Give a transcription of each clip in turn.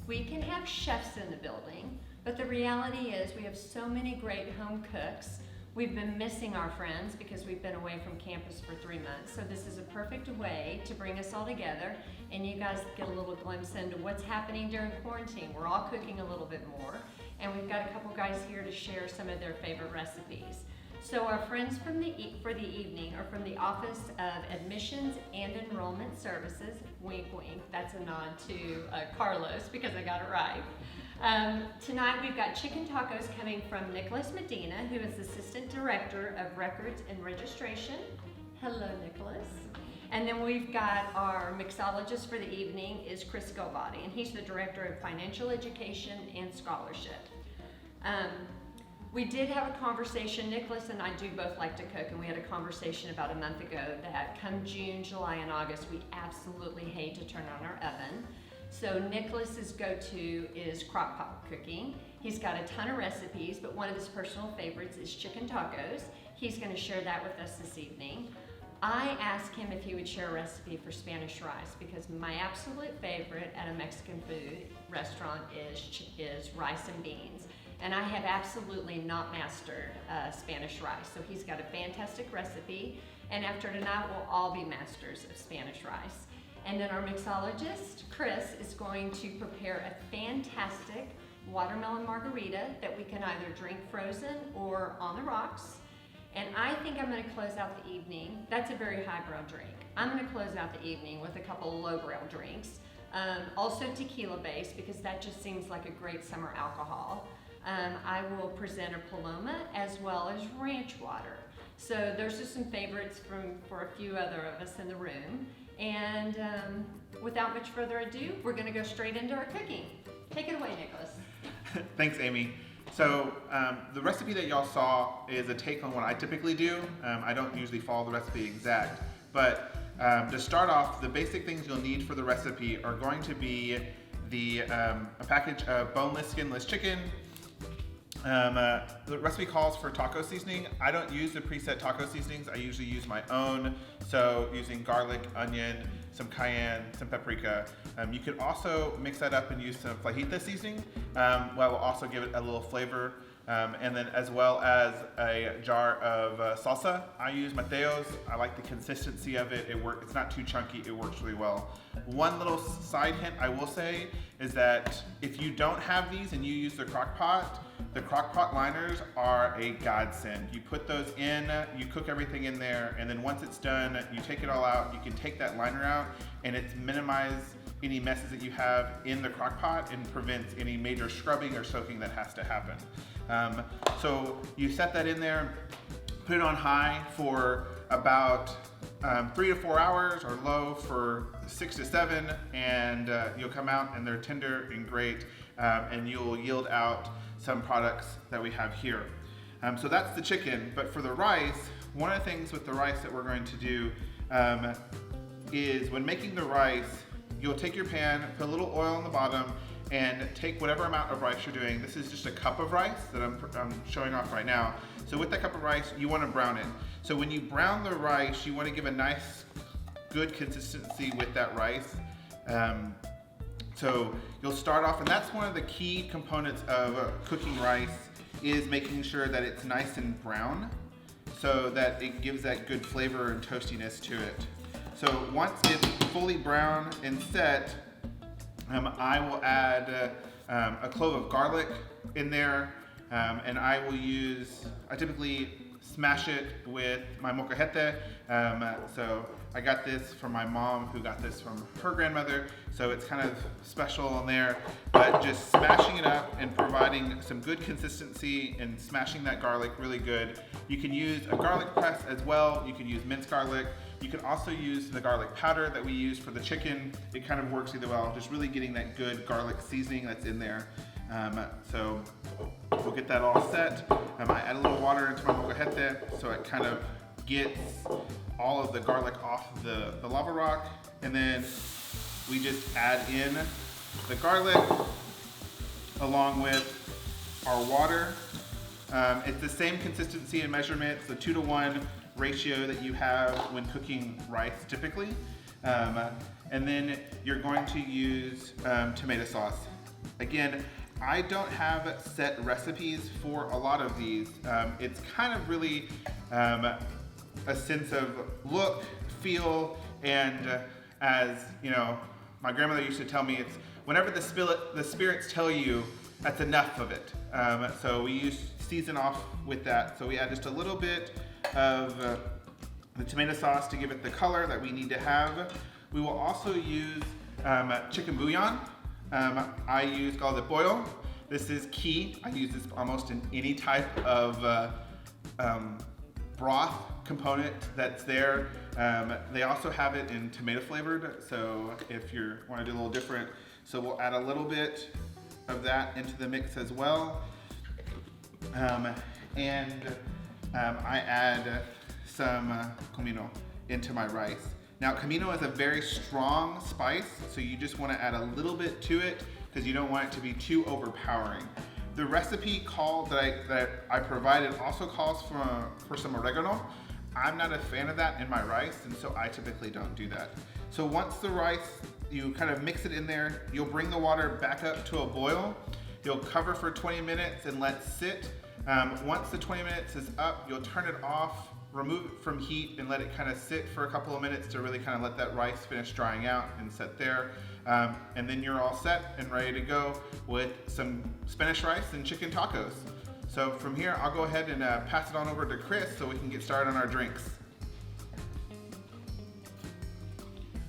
We can have chefs in the building, but the reality is we have so many great home cooks. We've been missing our friends because we've been away from campus for 3 months. So this is a perfect way to bring us all together and you guys get a little glimpse into what's happening during quarantine. We're all cooking a little bit more, and we've got a couple guys here to share some of their favorite recipes. So our friends for the evening are from the Office of Admissions and Enrollment Services. Wink, wink. That's a nod to Carlos because I got it right. Tonight we've got chicken tacos coming from Nicholas Medina, who is Assistant Director of Records and Registration. Hello, Nicholas. And then we've got our mixologist for the evening is Chris Gilbody, and he's the Director of Financial Education and Scholarship. We did have a conversation, Nicholas and I do both like to cook, and we had a conversation about a month ago that come June, July, and August, we absolutely hate to turn on our oven. So Nicholas's go-to is crock pot cooking. He's got a ton of recipes, but one of his personal favorites is chicken tacos. He's gonna share that with us this evening. I asked him if he would share a recipe for Spanish rice because my absolute favorite at a Mexican food restaurant is rice and beans. And I have absolutely not mastered Spanish rice. So he's got a fantastic recipe. And after tonight, we'll all be masters of Spanish rice. And then our mixologist, Chris, is going to prepare a fantastic watermelon margarita that we can either drink frozen or on the rocks. And I think I'm gonna close out the evening. That's a very highbrow drink. I'm gonna close out the evening with a couple of lowbrow drinks. Also tequila based because that just seems like a great summer alcohol. I will present a Paloma as well as ranch water. So those are some favorites for a few other of us in the room. And without much further ado, we're gonna go straight into our cooking. Take it away, Nicholas. Thanks, Amy. So the recipe that y'all saw is a take on what I typically do. I don't usually follow the recipe exact, but to start off, the basic things you'll need for the recipe are going to be a package of boneless, skinless chicken. The recipe calls for taco seasoning. I don't use the preset taco seasonings. I usually use my own. So using garlic, onion, some cayenne, some paprika. You could also mix that up and use some fajita seasoning, which will also give it a little flavor. And then as well as a jar of salsa. I use Mateo's. I like the consistency of it. It's not too chunky. It works really well. One little side hint I will say is that if you don't have these and you use the crock pot liners are a godsend. You put those in, you cook everything in there, and then once it's done, you take it all out. You can take that liner out, and it's minimize any messes that you have in the crock pot and prevents any major scrubbing or soaking that has to happen. So you set that in there, put it on high for about 3 to 4 hours, or low for 6 to 7, and you'll come out and they're tender and great, and you'll yield out some products that we have here. So that's the chicken, but for the rice, one of the things with the rice that we're going to do is when making the rice, you'll take your pan, put a little oil on the bottom, and take whatever amount of rice you're doing. This is just a cup of rice that I'm showing off right now. So with that cup of rice, you want to brown it. So when you brown the rice, you want to give a nice, good consistency with that rice. So you'll start off, and that's one of the key components of cooking rice, is making sure that it's nice and brown so that it gives that good flavor and toastiness to it. So once it's fully brown and set, I will add a clove of garlic in there, and I typically smash it with my molcajete. So I got this from my mom, who got this from her grandmother, so it's kind of special on there, but just smashing it up and providing some good consistency and smashing that garlic really good. You can use a garlic press as well. You can use minced garlic. You can also use the garlic powder that we use for the chicken. It kind of works either well, just really getting that good garlic seasoning that's in there. So we'll get that all set. I add a little water into my molcajete so it kind of gets all of the garlic off the lava rock, and then we just add in the garlic along with our water. It's the same consistency and measurement, it's a 2-to-1 ratio that you have when cooking rice typically. And then you're going to use tomato sauce. Again, I don't have set recipes for a lot of these. It's kind of really a sense of look, feel, and as you know, my grandmother used to tell me, it's whenever the spirits tell you, that's enough of it. So we season off with that. So we add just a little bit of the tomato sauce to give it the color that we need to have. We will also use chicken bouillon. I use galde pollo. This is key. I use this almost in any type of broth component that's there. They also have it in tomato flavored, so if you want to do a little different. So we'll add a little bit of that into the mix as well. I add some comino into my rice. Now, comino is a very strong spice, so you just want to add a little bit to it because you don't want it to be too overpowering. The recipe call that I provided also calls for some oregano. I'm not a fan of that in my rice, and so I typically don't do that. So once the rice, you kind of mix it in there, you'll bring the water back up to a boil. You'll cover for 20 minutes and let sit. Once the 20 minutes is up, you'll turn it off, remove it from heat, and let it kind of sit for a couple of minutes to really kind of let that rice finish drying out and set there. And then you're all set and ready to go with some Spanish rice and chicken tacos. So from here, I'll go ahead and pass it on over to Chris so we can get started on our drinks.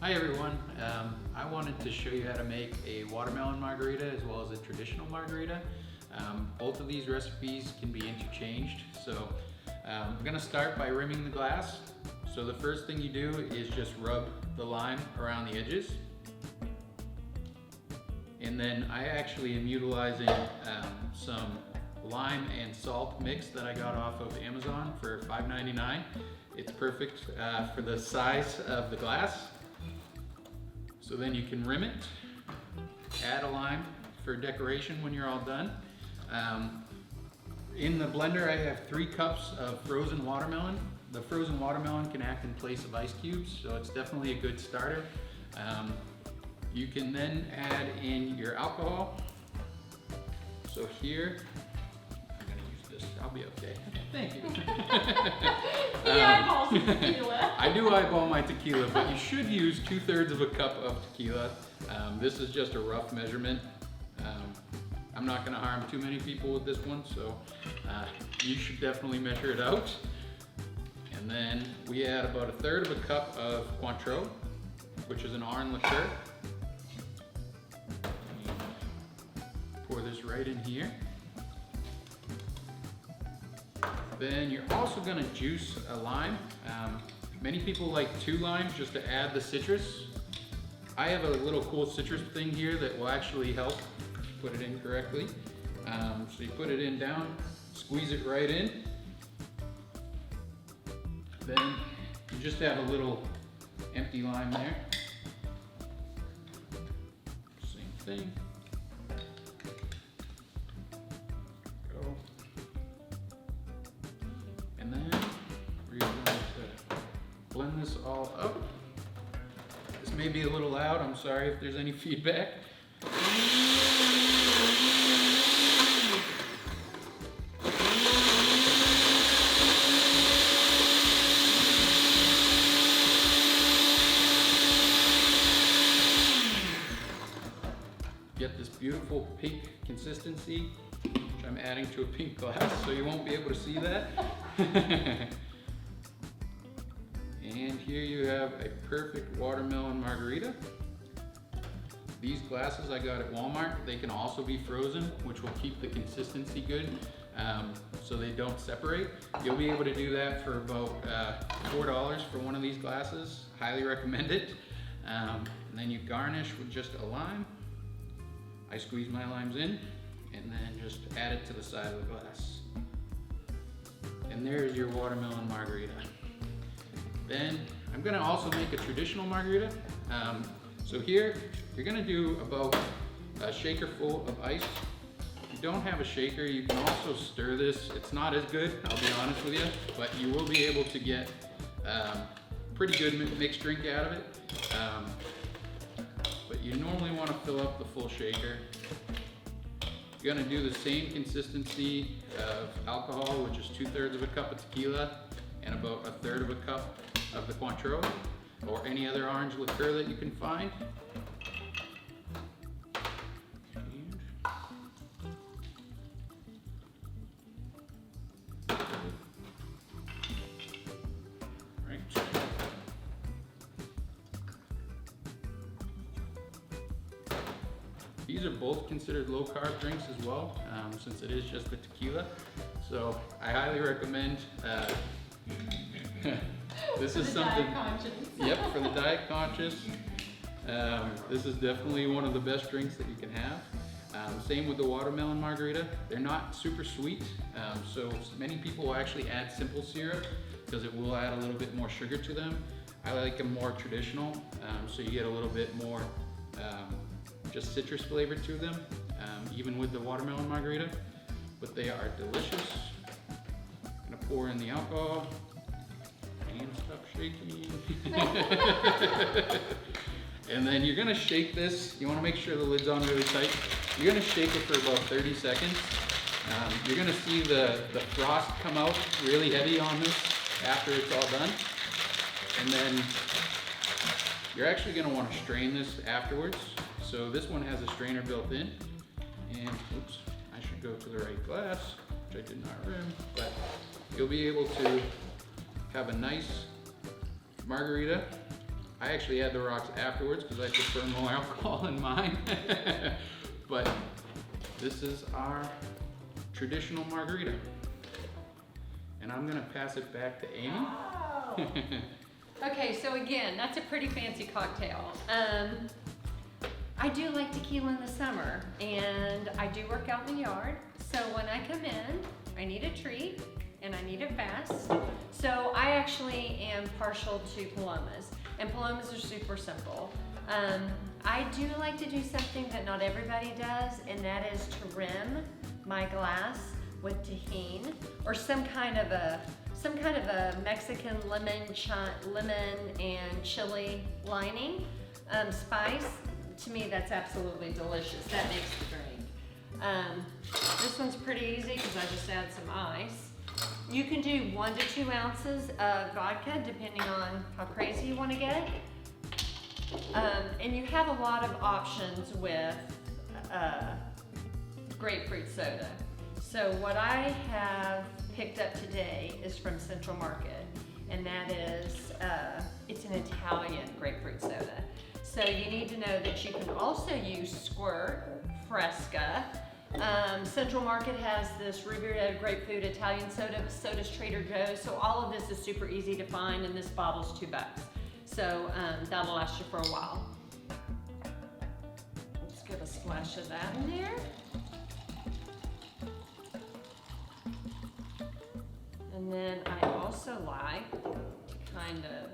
Hi everyone, I wanted to show you how to make a watermelon margarita as well as a traditional margarita. Both of these recipes can be interchanged. So I'm gonna start by rimming the glass. So the first thing you do is just rub the lime around the edges. And then I actually am utilizing some lime and salt mix that I got off of Amazon for $5.99. It's perfect for the size of the glass. So then you can rim it, add a lime for decoration when you're all done. In the blender I have 3 cups of frozen watermelon. The frozen watermelon can act in place of ice cubes, so it's definitely a good starter. You can then add in your alcohol. So here, I'm gonna use this, I'll be okay. Thank you. He eyeballs the tequila. I do eyeball my tequila, but you should use 2/3 of a cup of tequila. This is just a rough measurement. I'm not gonna harm too many people with this one, so you should definitely measure it out. And then we add about 1/3 of a cup of Cointreau, which is an orange liqueur. Pour this right in here. Then you're also gonna juice a lime. Many people like 2 limes just to add the citrus. I have a little cool citrus thing here that will actually help put it in correctly. So you put it in down, squeeze it right in. Then you just add a little empty lime there. Same thing. Go. And then we're going to blend this all up. This may be a little loud, I'm sorry if there's any feedback. Get this beautiful pink consistency, which I'm adding to a pink glass, so you won't be able to see that. And here you have a perfect watermelon margarita. These glasses I got at Walmart. They can also be frozen, which will keep the consistency good, so they don't separate. You'll be able to do that for about $4 for one of these glasses. Highly recommend it. And then you garnish with just a lime. I squeeze my limes in and then just add it to the side of the glass. And there's your watermelon margarita. Then I'm gonna also make a traditional margarita. So here, you're gonna do about a shaker full of ice. If you don't have a shaker, you can also stir this. It's not as good, I'll be honest with you, but you will be able to get pretty good mixed drink out of it. But you normally want to fill up the full shaker. You're gonna do the same consistency of alcohol, which is 2/3 of a cup of tequila and about 1/3 of a cup of the Cointreau or any other orange liqueur that you can find. These are both considered low carb drinks as well, since it is just the tequila. So I highly recommend, this is something, yep, for the diet conscious. This is definitely one of the best drinks that you can have. Same with the watermelon margarita. They're not super sweet, so many people will actually add simple syrup because it will add a little bit more sugar to them. I like them more traditional, so you get a little bit more just citrus flavor to them, even with the watermelon margarita, but they are delicious. I'm gonna pour in the alcohol and stop shaking. And then you're gonna shake this. You wanna make sure the lid's on really tight. You're gonna shake it for about 30 seconds. You're gonna see the frost come out really heavy on this after it's all done. And then you're actually gonna wanna strain this afterwards. So this one has a strainer built in, and oops, I should go to the right glass, which I did not rim, but you'll be able to have a nice margarita. I actually add the rocks afterwards because I prefer more alcohol in mine, but this is our traditional margarita. And I'm gonna pass it back to Amy. Oh. Okay, so again, that's a pretty fancy cocktail. I do like tequila in the summer, and I do work out in the yard. So when I come in, I need a treat, and I need it fast. So I actually am partial to Palomas, and Palomas are super simple. I do like to do something that not everybody does, and that is to rim my glass with tahini or some kind of a Mexican lemon and chili lining spice. To me, that's absolutely delicious. That makes the drink. This one's pretty easy because I just add some ice. You can do 1 to 2 ounces of vodka depending on how crazy you want to get. And you have a lot of options with grapefruit soda. So what I have picked up today is from Central Market, and that is, it's an Italian grapefruit soda. So you need to know that you can also use Squirt, Fresca. Central Market has this ruby red grapefruit Italian soda, so does Trader Joe's. So all of this is super easy to find, and this bottle's $2. So that'll last you for a while. Let's give a splash of that in there. And then I also like to kind of,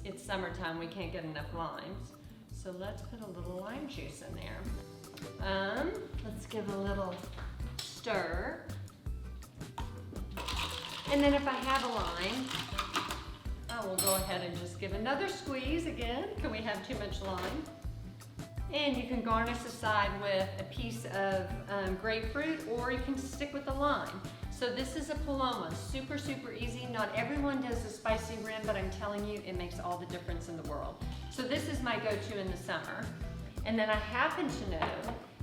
it's summertime, we can't get enough limes. So let's put a little lime juice in there. Let's give a little stir. And then if I have a lime, I will go ahead and just give another squeeze again. Can we have too much lime? And you can garnish the side with a piece of grapefruit, or you can stick with the lime. So this is a Paloma, super, super easy. Not everyone does a spicy rim, but I'm telling you, it makes all the difference in the world. So this is my go-to in the summer. And then I happen to know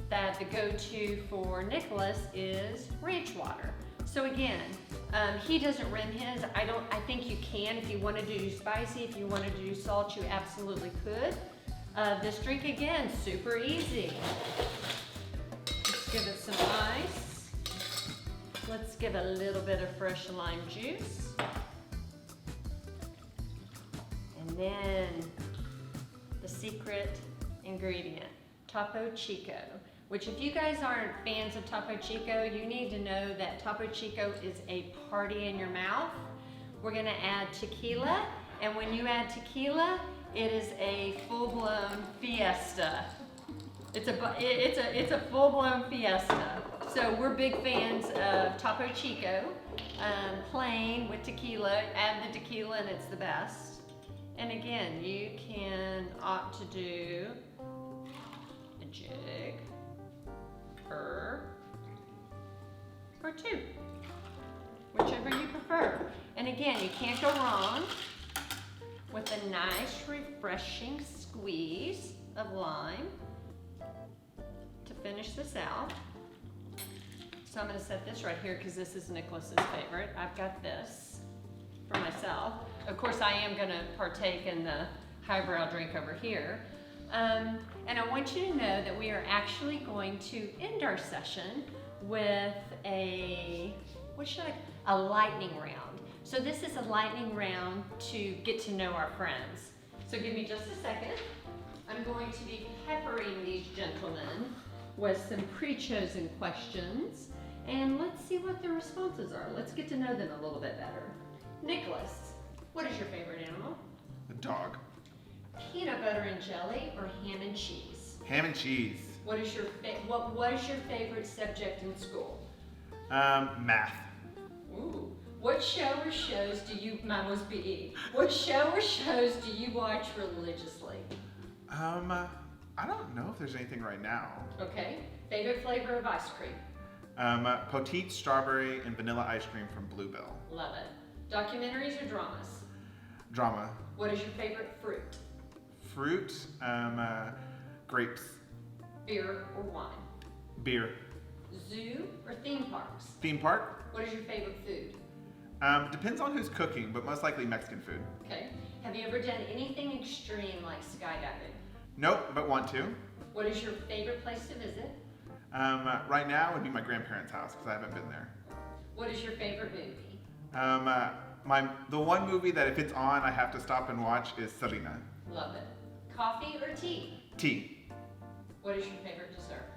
that the go-to for Nicholas is ranch water. So again, he doesn't rim his. I think you can if you wanted to do spicy, if you wanted to do salt, you absolutely could. This drink again, super easy. Let's give it some ice. Let's give a little bit of fresh lime juice. And then the secret ingredient, Topo Chico, which if you guys aren't fans of Topo Chico, you need to know that Topo Chico is a party in your mouth. We're gonna add tequila, and when you add tequila, it is a full-blown fiesta. It's a full-blown fiesta. So we're big fans of Topo Chico, plain with tequila. Add the tequila and it's the best. And again, you can opt to do jig or two, whichever you prefer. And again, you can't go wrong with a nice, refreshing squeeze of lime to finish this out. So I'm gonna set this right here because this is Nicholas's favorite. I've got this for myself. Of course, I am gonna partake in the highbrow drink over here. And I want you to know that we are actually going to end our session with a lightning round. So this is a lightning round to get to know our friends. So give me just a second. I'm going to be peppering these gentlemen with some pre-chosen questions, and let's see what their responses are. Let's get to know them a little bit better. Nicholas, what is your favorite animal? The dog. Peanut butter and jelly or ham and cheese? Ham and cheese. What was your favorite subject in school? Math. Ooh. What show or shows do you, mine was PE. What show or shows do you watch religiously? I don't know if there's anything right now. Okay. Favorite flavor of ice cream? Petite strawberry and vanilla ice cream from Bluebell. Love it. Documentaries or dramas? Drama. What is your favorite fruit? Fruit, grapes. Beer or wine? Beer. Zoo or theme parks? Theme park. What is your favorite food? Depends on who's cooking, but most likely Mexican food. Okay. Have you ever done anything extreme like skydiving? Nope, but want to. What is your favorite place to visit? Right now would be my grandparents' house because I haven't been there. What is your favorite movie? The one movie that if it's on, I have to stop and watch is Selena. Love it. Coffee or tea? Tea. What is your favorite dessert?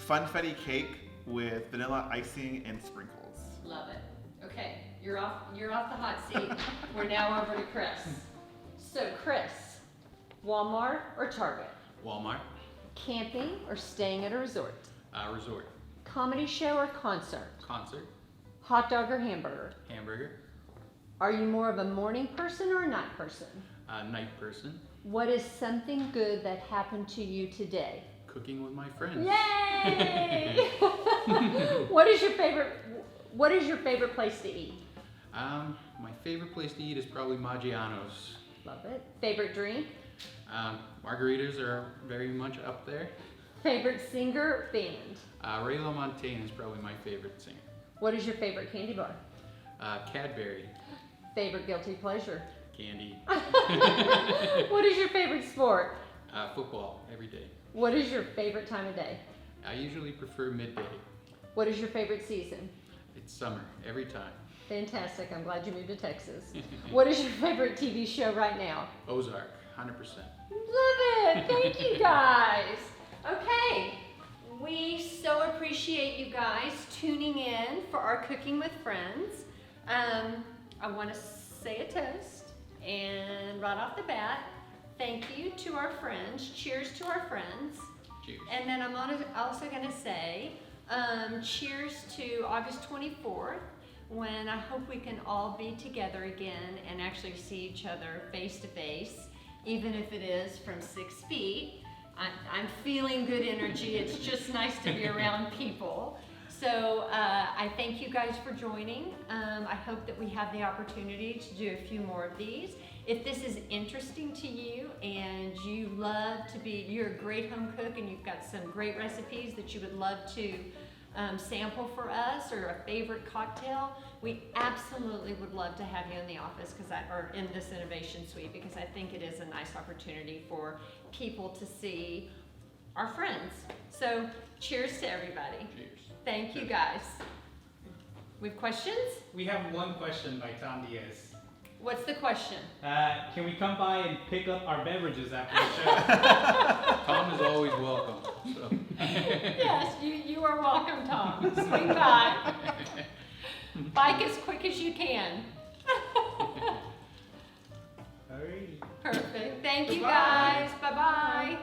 Funfetti cake with vanilla icing and sprinkles. Love it. Okay, you're off the hot seat. We're now over to Chris. So Chris, Walmart or Target? Walmart. Camping or staying at a resort? Resort. Comedy show or concert? Concert. Hot dog or hamburger? Hamburger. Are you more of a morning person or a night person? Night person. What is something good that happened to you today? Cooking with my friends. Yay! What is your favorite place to eat? My favorite place to eat is probably Maggiano's. Love it. Favorite drink? Margaritas are very much up there. Favorite singer or band? Ray LaMontagne is probably my favorite singer. What is your favorite candy bar? Cadbury. Favorite guilty pleasure? Candy. What is your favorite sport? Football, every day. What is your favorite time of day? I usually prefer midday. What is your favorite season? It's summer, every time. Fantastic. I'm glad you moved to Texas. What is your favorite TV show right now? Ozark, 100%. Love it. Thank you guys. Okay. We so appreciate you guys tuning in for our Cooking with Friends. I want to say a toast, and right off the bat, thank you to our friends. Cheers to our friends. Cheers. And then I'm also going to say cheers to August 24th, when I hope we can all be together again and actually see each other face to face, even if it is from 6 feet. I'm feeling good energy. It's just nice to be around people. So I thank you guys for joining. I hope that we have the opportunity to do a few more of these. If this is interesting to you and you're a great home cook and you've got some great recipes that you would love to sample for us, or a favorite cocktail, we absolutely would love to have you in the office or in this innovation suite, because I think it is a nice opportunity for people to see our friends. So cheers to everybody. Cheers. Thank you guys. We have questions? We have one question by Tom Diaz. What's the question? Can we come by and pick up our beverages after the show? Tom is always welcome. So. Yes, you are welcome, Tom. Swing by. Bike as quick as you can. Alrighty. Perfect. Thank you Bye-bye. guys. Bye-bye.